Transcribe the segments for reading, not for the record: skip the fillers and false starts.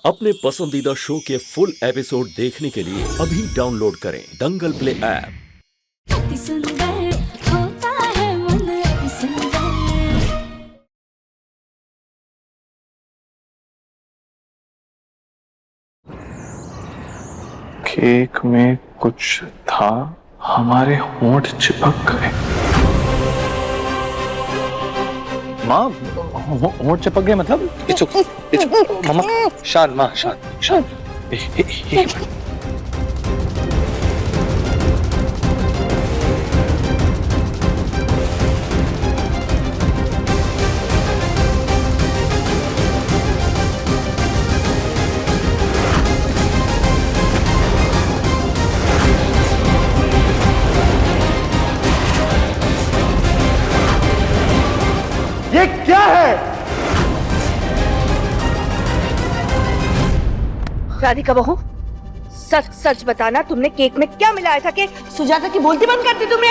अपने पसंदीदा शो के फुल एपिसोड देखने के लिए अभी डाउनलोड करें दंगल प्ले ऐप। अति सुंदर होता है मन अति सुंदर। केक में कुछ था, हमारे होंठ चिपक गए। माँ, होंठ चिपक गए मतलब? मामा, शांत माँ, शांत। एक मिनट। ये क्या है? राधिका बहू, सच सच बताना, तुमने केक में क्या मिलाया था कि सुजाता की बोलती बंद कर दी तुमने?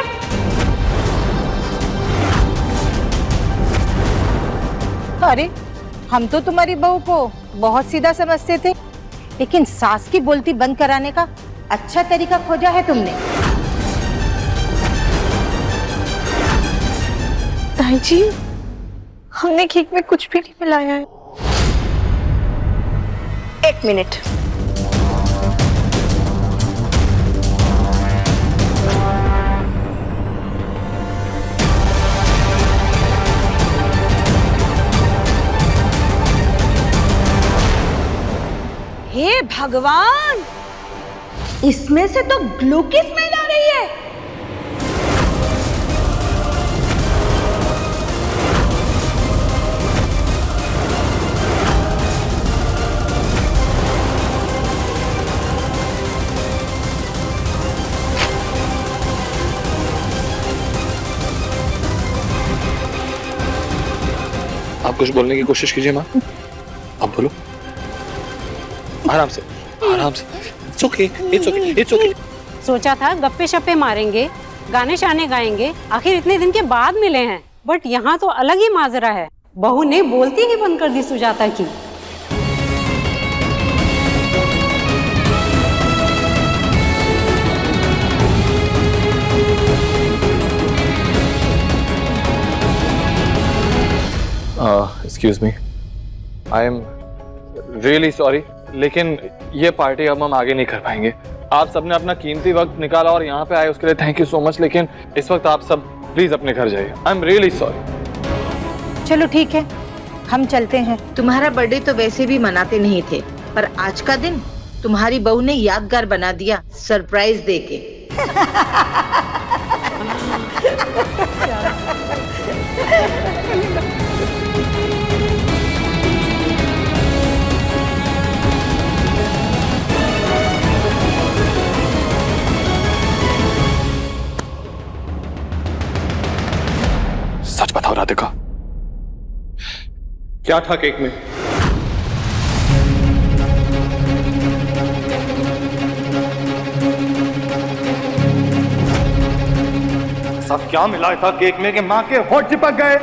अरे, हम तो तुम्हारी बहू को बहुत सीधा समझते थे, लेकिन सास की बोलती बंद कराने का अच्छा तरीका खोजा है तुमने। ताई जी, हमने केक में कुछ भी नहीं मिलाया है। एक मिनट। हे भगवान, इसमें से तो ग्लू की स्मेल आ रही है। आप कुछ बोलने की कोशिश कीजिए माँ, आप बोलो। आराम से। It's okay. सोचा था गप्पे शप्पे मारेंगे, गाने शाने गाएंगे, आखिर इतने दिन के बाद मिले हैं, बट यहाँ तो अलग ही माजरा है। बहू ने बोलती ही बंद कर दी सुजाता की। Excuse me. I am really sorry, लेकिन ये पार्टी अब हम आगे नहीं कर पाएंगे। आप सबने अपना कीमती वक्त निकाला और यहाँ पे आए, उसके लिए थैंक यू सो मच, लेकिन इस वक्त आप सब प्लीज अपने घर जाइए। I am really sorry. चलो ठीक है, हम चलते हैं। तुम्हारा बर्थडे तो वैसे भी मनाते नहीं थे, पर आज का दिन तुम्हारी बहू ने यादगार बना दिया सरप्राइज देके। सच बताओ राधिका, क्या था केक में? सब क्या मिलाया था केक में कि माँ के होंठ चिपक गए?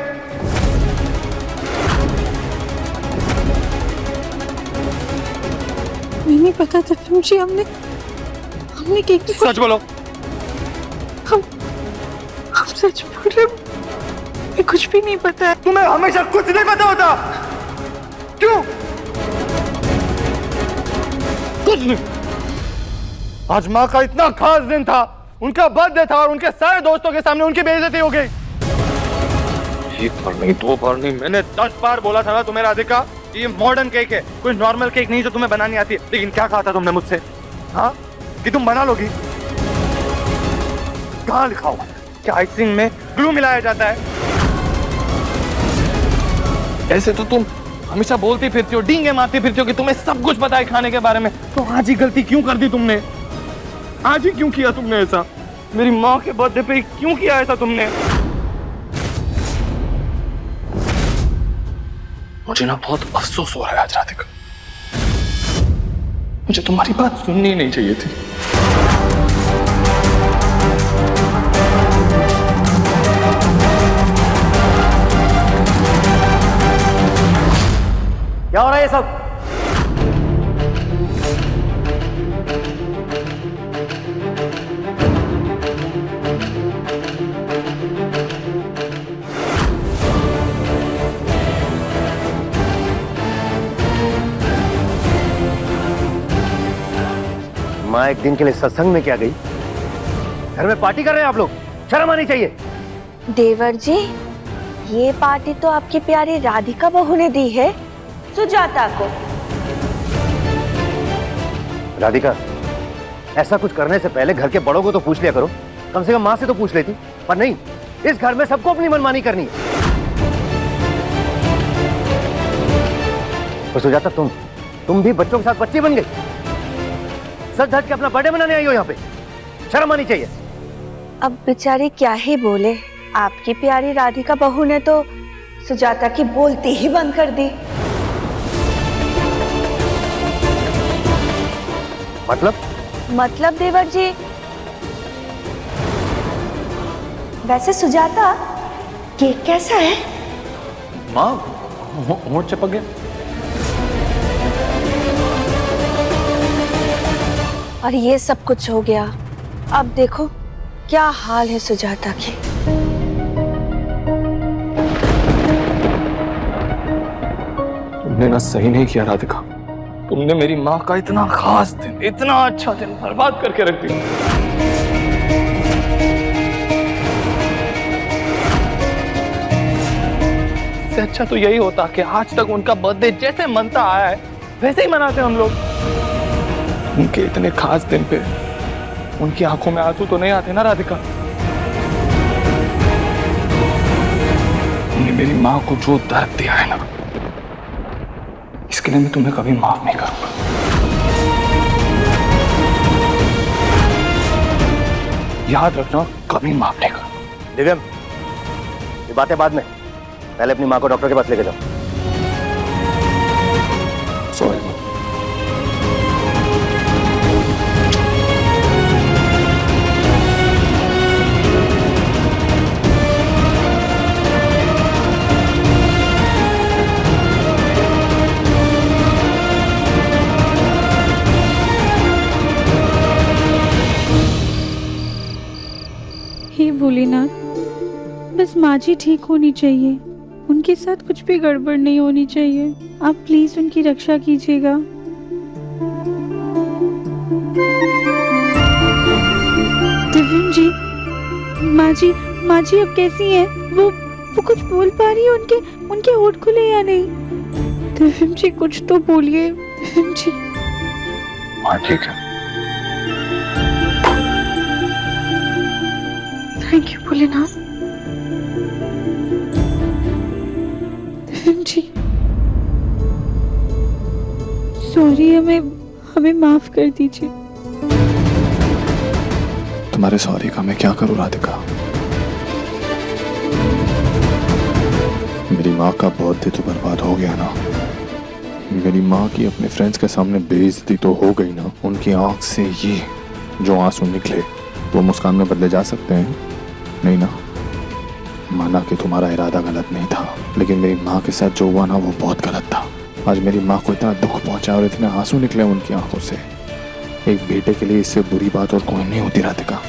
नहीं पता था फिल्म जी, हमने केक में सच बोलो। हम सच बोल रहे, मुझे कुछ भी नहीं पता है। तुम्हें हमेशा कुछ नहीं पता होता, क्यों? कुछ नहीं। आज माँ का इतना खास दिन था, उनका बर्थडे था और उनके सारे दोस्तों के सामने उनकी बेइज्जती हो गई। एक बार नहीं, दो बार नहीं, मैंने 10 बार बोला था ना तुम्हें राधिका, ये मॉडर्न केक है, कोई नॉर्मल केक नहीं जो तुम्हें बनानी आती है। लेकिन क्या कहा था तुमने मुझसे, हाँ, कि तुम बना लोगी? कहाँ लिखा हुआ कि आइसिंग में ग्लू मिलाया जाता है? ऐसे तो तुम हमेशा बोलती फिरती हो, डींगे मारती फिरती हो कि तुम्हें सब कुछ पता है खाने के बारे में, तो आज ही गलती क्यों कर दी तुमने? आज ही क्यों किया तुमने ऐसा? मेरी माँ के बर्थडे पे क्यों किया ऐसा तुमने? मुझे ना बहुत अफसोस हो रहा है आज राधिका, मुझे तुम्हारी बात सुननी नहीं चाहिए थी। क्या हो रहा है ये सब? माँ एक दिन के लिए सत्संग में क्या गई? घर में पार्टी कर रहे हैं आप लोग, शर्म आनी चाहिए। देवर जी, ये पार्टी तो आपकी प्यारी राधिका बहू ने दी है सुजाता को। राधिका, ऐसा कुछ करने से पहले घर के बड़ों को तो पूछ लिया करो, कम से कम माँ से तो पूछ लेती। पर नहीं, इस घर में सबको अपनी मनमानी करनी है। और सुजाता, तुम भी बच्चों के साथ बच्ची बन गई। सच धज के अपना बर्थडे मनाने आई हो यहाँ पे, शर्म आनी चाहिए। अब बेचारी क्या ही बोले, आपकी प्यारी राधिका बहू ने तो सुजाता की बोलती ही बंद कर दी। मतलब देवर जी, वैसे सुजाता केक कैसा है? माँ, होंठ चिपक गया। और ये सब कुछ हो गया, अब देखो क्या हाल है सुजाता की। तुमने ना सही नहीं किया राधिका, तुमने मेरी माँ का इतना खास दिन, इतना अच्छा दिन बर्बाद करके रख दिया। इससे अच्छा तो यही होता कि आज तक उनका बर्थडे जैसे मनता आया है वैसे ही मनाते हम लोग। उनके इतने खास दिन पे उनकी आंखों में आंसू तो नहीं आते ना राधिका? तुमने मेरी माँ को जो दर्द दिया है ना, इसके लिए मैं तुम्हें कभी माफ नहीं करूंगा। याद रखना, कभी माफ नहीं करूंगा। दिव्यम, ये बातें बाद में, पहले अपनी माँ को डॉक्टर के पास लेके जाओ। सॉरी। हे भोलेनाथ, बस माँ जी ठीक होनी चाहिए, उनके साथ कुछ भी गड़बड़ नहीं होनी चाहिए। आप प्लीज उनकी रक्षा कीजिएगा। दिव्यम जी, माँ जी अब कैसी हैं? वो कुछ बोल पा रही है? उनके होठ खुले या नहीं? दिव्यम जी कुछ तो बोलिए। दिव्यम जी। माँ ठीक है। Thank you Bholenath. Divyam ji, sorry, हमें माफ कर दीजिए। तुम्हारे सॉरी का मैं क्या करूं राधिका? मेरी माँ का बर्थडे तो बर्बाद हो गया ना। मेरी माँ की अपने फ्रेंड्स के सामने बेइज्जती तो हो गई ना। उनकी आंख से ये जो आंसू निकले वो मुस्कान में बदले जा सकते हैं? नहीं ना। माना कि तुम्हारा इरादा गलत नहीं था, लेकिन मेरी माँ के साथ जो हुआ ना वो बहुत गलत था। आज मेरी माँ को इतना दुख पहुंचा और इतने आंसू निकले उनकी आंखों से। एक बेटे के लिए इससे बुरी बात और कोई नहीं होती राधिका।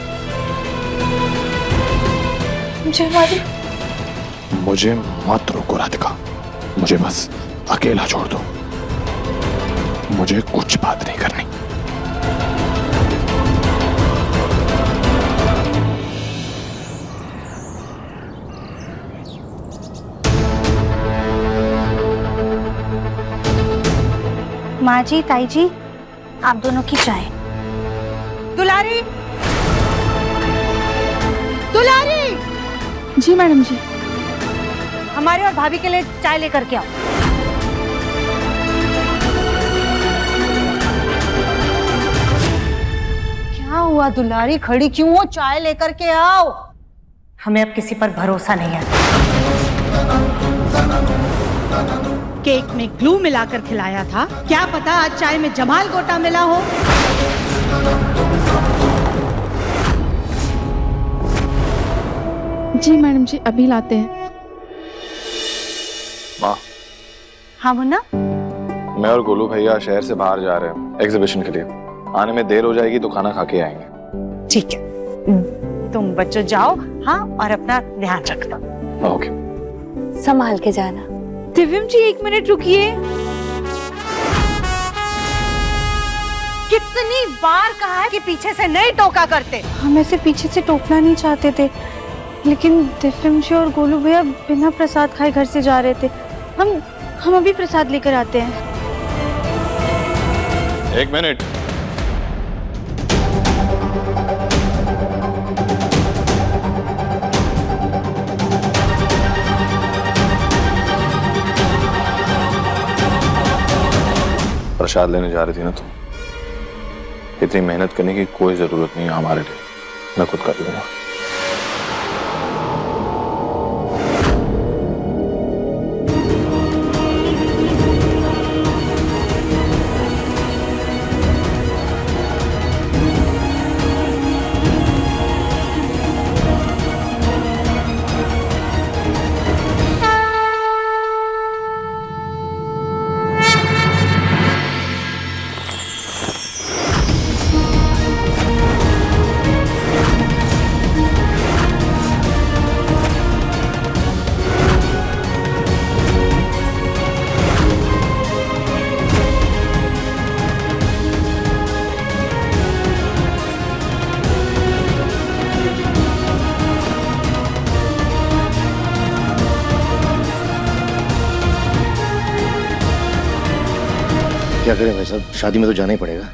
मुझे मत रोको राधिका, मुझे बस अकेला छोड़ दो, मुझे कुछ बात नहीं करनी। माँ जी, ताई जी, आप दोनों की चाय। दुलारी, दुलारी। जी मैडम जी। हमारे और भाभी के लिए चाय लेकर के आओ। क्या हुआ दुलारी, खड़ी क्यों हो? चाय लेकर के आओ। हमें अब किसी पर भरोसा नहीं है। केक में ग्लू मिलाकर खिलाया था, क्या पता आज चाय में जमाल गोटा मिला हो। जी मैडम जी, अभी लाते हैं। माँ। हाँ मुन्ना। मैं और गोलू भैया शहर से बाहर जा रहे हैं एग्जीबिशन के लिए। आने में देर हो जाएगी तो खाना खा के आएंगे। ठीक है, तुम बच्चों जाओ। हाँ, और अपना ध्यान रखना। ओके। संभाल के जाना। दिव्यम जी, 1 मिनट रुकिए। कितनी बार कहा है कि पीछे से नहीं टोका करते। हम ऐसे पीछे से टोकना नहीं चाहते थे, लेकिन दिव्यम जी और गोलू भैया बिना प्रसाद खाए घर से जा रहे थे। हम अभी प्रसाद लेकर आते हैं। एक मिनट। प्रसाद लेने जा रही थी ना तुम, इतनी मेहनत करने की कोई जरूरत नहीं है हमारे लिए, मैं खुद कर लूंगा। क्या करें भाई साहब, शादी में तो जाना ही पड़ेगा,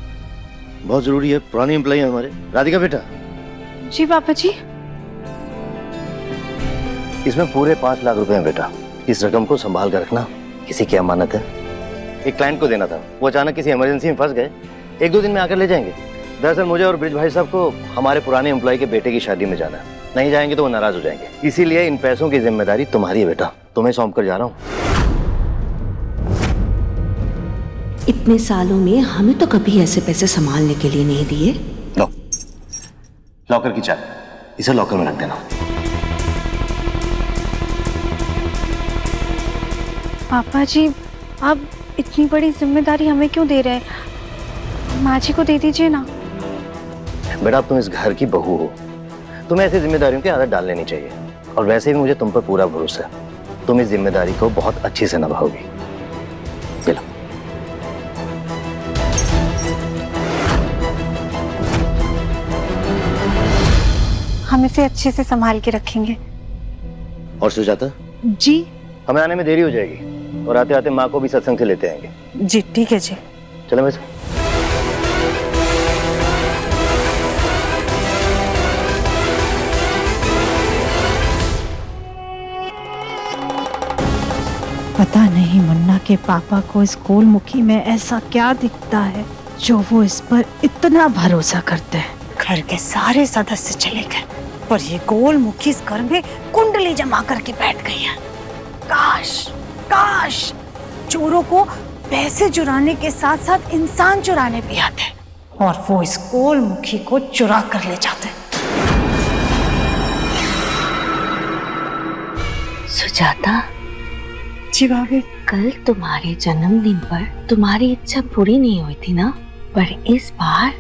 बहुत जरूरी है। पुरानी एम्प्लॉई है हमारे। राधिका बेटा। जी पापा जी। इसमें पूरे 5 लाख रुपए हैं बेटा। इस रकम को संभाल कर रखना, किसी की अमानत है। एक क्लाइंट को देना था, वो अचानक किसी इमरजेंसी में फंस गए, 1-2 दिन में आकर ले जाएंगे। दरअसल मुझे और ब्रिज भाई साहब को हमारे पुराने एम्प्लॉय के बेटे की शादी में जाना है, नहीं जाएंगे तो वो नाराज हो जाएंगे। इसीलिए इन पैसों की जिम्मेदारी तुम्हारी है बेटा, तुम्हें सौंप कर जा रहा हूँ। इतने सालों में हमें तो कभी ऐसे पैसे संभालने के लिए नहीं दिए। लो, लॉकर की चाबी, इसे लॉकर में रख देना। पापा जी, आप इतनी बड़ी जिम्मेदारी हमें क्यों दे रहे हैं? माँ जी को दे दीजिए ना। बेटा तुम इस घर की बहू हो, तुम्हें ऐसी जिम्मेदारियों की आदत डाल लेनी चाहिए। और वैसे भी मुझे तुम पर पूरा भरोसा है, तुम इस जिम्मेदारी को बहुत अच्छे से निभाओगी। चलो। हम इसे अच्छे से संभाल के रखेंगे। और सुजाता जी, हमें आने में देरी हो जाएगी और आते आते माँ को भी सत्संग से लेते आएंगे। जी ठीक है जी। चलो वैसे। पता नहीं मुन्ना के पापा को इस गोलमुखी में ऐसा क्या दिखता है जो वो इस पर इतना भरोसा करते हैं। घर के सारे सदस्य चले गए पर ये गोलमुखी इस घर में कुंडली जमा करके बैठ गई है। काश चोरों को पैसे चुराने के साथ साथ इंसान चुराने भी आते और वो इस गोलमुखी को चुरा कर ले जाते। सुजाता जी भाभी, कल तुम्हारे जन्मदिन पर तुम्हारी इच्छा पूरी नहीं हुई थी ना, पर इस बार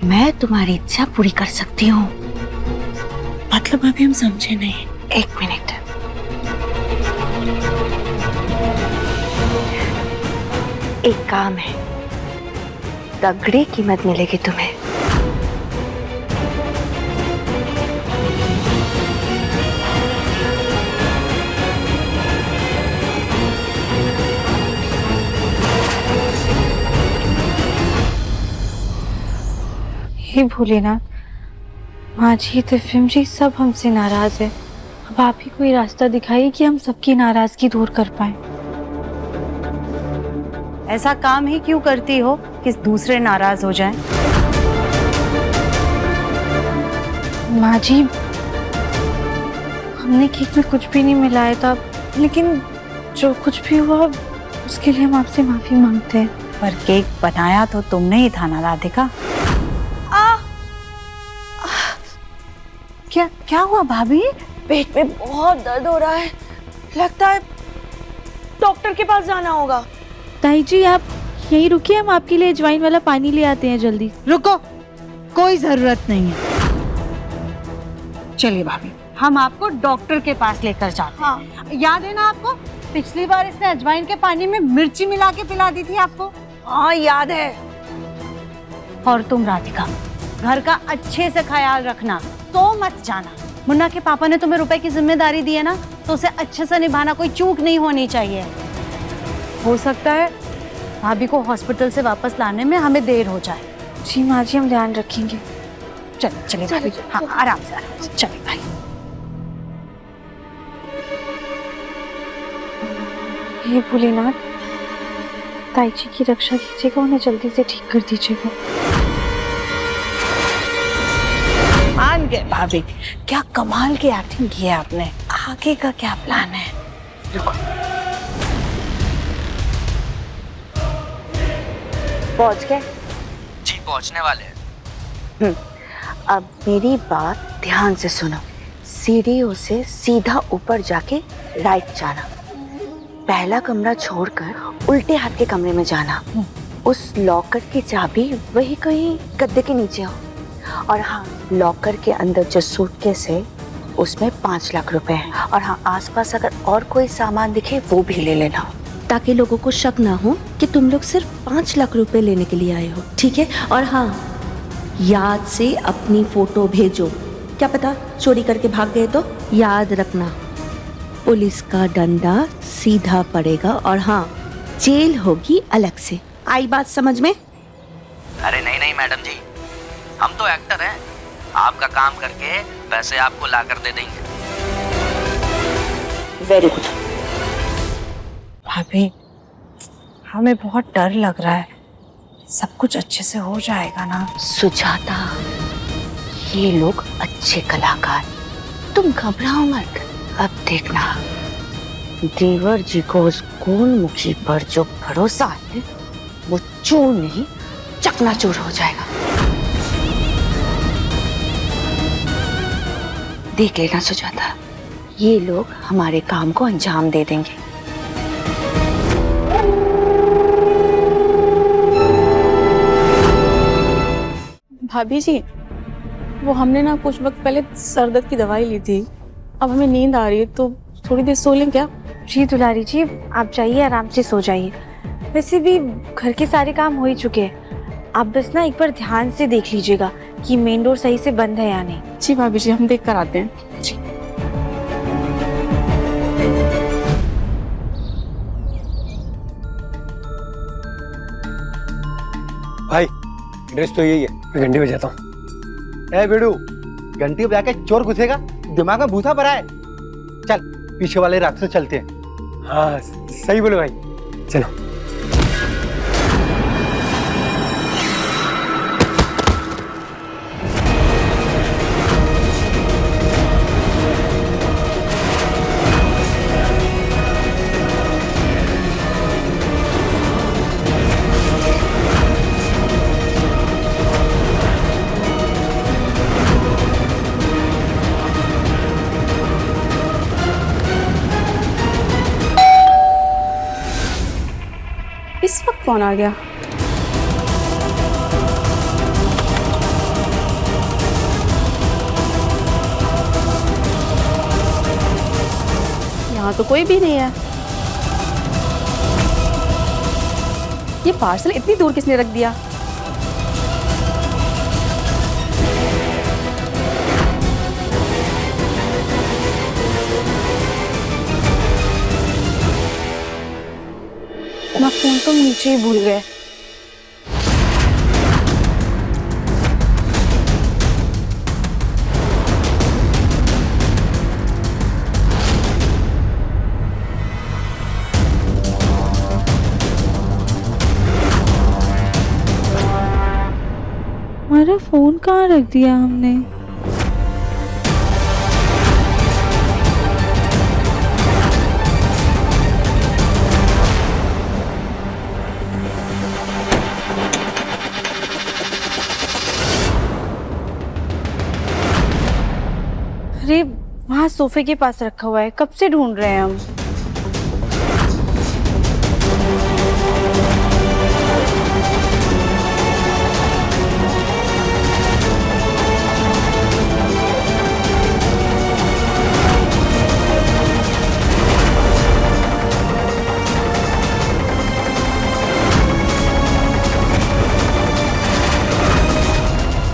मैं तुम्हारी इच्छा पूरी कर सकती हूँ। मतलब अभी हम समझे नहीं। 1 मिनट। एक काम है, तगड़ी कीमत मिलेगी तुम्हें। हे भोलेनाथ, माँ जी, दिव्यम जी सब हमसे नाराज है। अब आप ही कोई रास्ता दिखाइए कि हम सबकी नाराजगी दूर कर पाए। ऐसा काम ही क्यों करती हो कि दूसरे नाराज हो जाएं? माँ जी, हमने केक में कुछ भी नहीं मिलाया था, लेकिन जो कुछ भी हुआ उसके लिए हम आपसे माफी मांगते हैं। पर केक बनाया तो तुमने ही था ना राधिका। क्या हुआ भाभी? पेट में बहुत दर्द हो रहा है, लगता है डॉक्टर के पास जाना होगा। ताई जी आप यहीं रुकिए, हम आपके लिए अजवाइन वाला पानी ले आते हैं जल्दी। रुको, कोई जरूरत नहीं है। चलिए भाभी, हम आपको डॉक्टर के पास लेकर जाते हैं। हाँ। याद है ना आपको, पिछली बार इसने अजवाइन के पानी में मिर्ची मिला के पिला दी थी आपको। हाँ याद है। और तुम राधिका, घर का अच्छे से ख्याल रखना, तो मत जाना। मुन्ना के पापा ने तुम्हें रुपए की जिम्मेदारी दी है ना, तो उसे अच्छे से निभाना, कोई चूक नहीं होनी चाहिए। हो सकता है भाभी को हॉस्पिटल से वापस लाने में हमें देर हो जाए। जी माँ जी, हम ध्यान रखेंगे। चलिए भाभी, हाँ आराम से चलिए भाई। हे भोलेनाथ, ताई जी की रक्षा कीजिएगा, उन्हें जल्दी से ठीक कर दीजिएगा। मान गए भाभी, क्या कमाल की एक्टिंग की है आपने। आगे का क्या प्लान है? रुको, पहुंच गए? जी पहुंचने वाले हैं। अब मेरी बात ध्यान से सुनो। सीढ़ियों से सीधा ऊपर जाके राइट जाना, पहला कमरा छोड़कर उल्टे हाथ के कमरे में जाना। उस लॉकर की चाबी वही कहीं गद्दे के नीचे हो। और हाँ, लॉकर के अंदर जो सूटकेस है उसमें 5 लाख रुपए हैं। और हाँ, आसपास अगर और कोई सामान दिखे वो भी ले लेना, ताकि लोगों को शक ना हो कि तुम लोग सिर्फ 5 लाख रुपए लेने के लिए आए हो, ठीक है? और हाँ, याद से अपनी फोटो भेजो, क्या पता चोरी करके भाग गए तो। याद रखना, पुलिस का डंडा सीधा पड़ेगा। और हाँ, जेल होगी अलग से। आई बात समझ में? अरे नहीं मैडम जी, हम तो एक्टर हैं, आपका काम करके पैसे आपको ला कर दे देंगे। Very good. भाभी, हमें बहुत डर लग रहा है, सब कुछ अच्छे से हो जाएगा ना? सुजाता, ये लोग अच्छे कलाकार, तुम घबराओ मत। अब देखना, देवर जी को उस गोलमुखी पर जो भरोसा है वो चूर नहीं चकनाचूर हो जाएगा। देख लेना सुजाता, ये लोग हमारे काम को अंजाम दे देंगे। भाभी जी, वो हमने ना कुछ वक्त पहले सर दर्द की दवाई ली थी, अब हमें नींद आ रही है, तो थोड़ी देर सो लें क्या? जी दुलारी जी, आप जाइए, आराम से सो जाइए। वैसे भी घर के सारे काम हो ही चुके हैं, आप बस ना एक बार ध्यान से देख लीजिएगा कि मेन डोर सही से बंद है या नहीं। जी भाभी जी, हम देख कर आते हैं। जी। भाई, एड्रेस तो यही है, मैं घंटी बजाता हूँ। ए बेडू, घंटी बजा के चोर घुसेगा, दिमाग में भूसा भरा है। चल पीछे वाले रास्ते से चलते हैं। हाँ सही बोले भाई, चलो। इस वक्त कौन आ गया? यहाँ तो कोई भी नहीं है। ये पार्सल इतनी दूर किसने रख दिया? अपना फोन तो नीचे ही भूल गए। हमारा फोन कहाँ रख दिया हमने? अरे वहाँ सोफे के पास रखा हुआ है, कब से ढूंढ रहे हैं हम।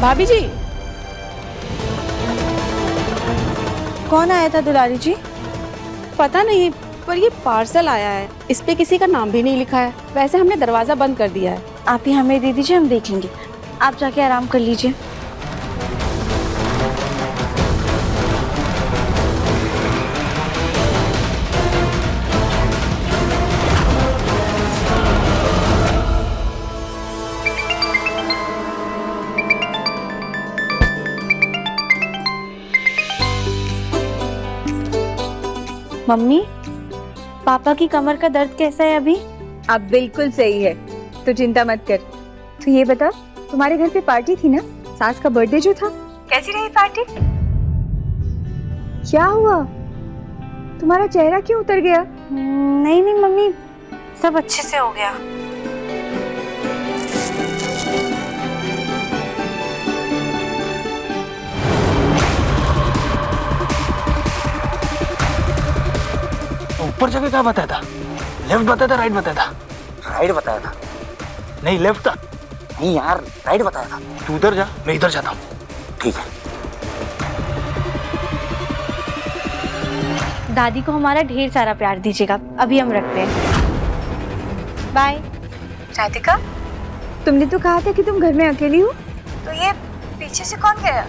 भाभी जी, कौन आया था दुलारी जी? पता नहीं, पर ये पार्सल आया है, इस पे किसी का नाम भी नहीं लिखा है। वैसे हमने दरवाजा बंद कर दिया है। आप ही हमें दे दीजिए, हम देख लेंगे। आप जाके आराम कर लीजिए। मम्मी, पापा की कमर का दर्द कैसा है अभी? अब बिल्कुल सही है, तो चिंता मत कर। तो ये बता, तुम्हारे घर पे पार्टी थी ना, सास का बर्थडे जो था, कैसी रही पार्टी? क्या हुआ, तुम्हारा चेहरा क्यों उतर गया? नहीं नहीं मम्मी, सब अच्छे से हो गया। ऊपर जाके क्या बताया था? लेफ्ट बताया था, राइट बताया था? राइट बताया था। नहीं, लेफ्ट था। नहीं यार, राइट बताया था। तू उधर जा, मैं इधर जाता हूँ। ठीक है। दादी को हमारा ढेर सारा प्यार दीजिएगा। अभी हम रखते हैं, बाय। राधिका, तुमने तो कहा था कि तुम घर में अकेली हो, तो ये पीछे से कौन गया?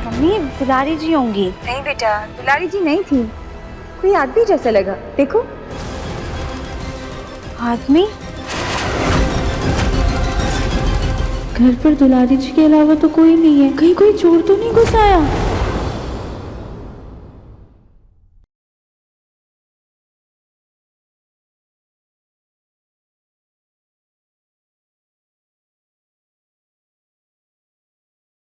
मम्मी, दुलारी जी होंगी। नहीं बेटा, दुलारी जी नहीं थी, कोई आदमी जैसा लगा। देखो, आदमी? घर पर दुलारी जी के अलावा तो कोई नहीं है। कहीं कोई चोर तो नहीं घुस आया?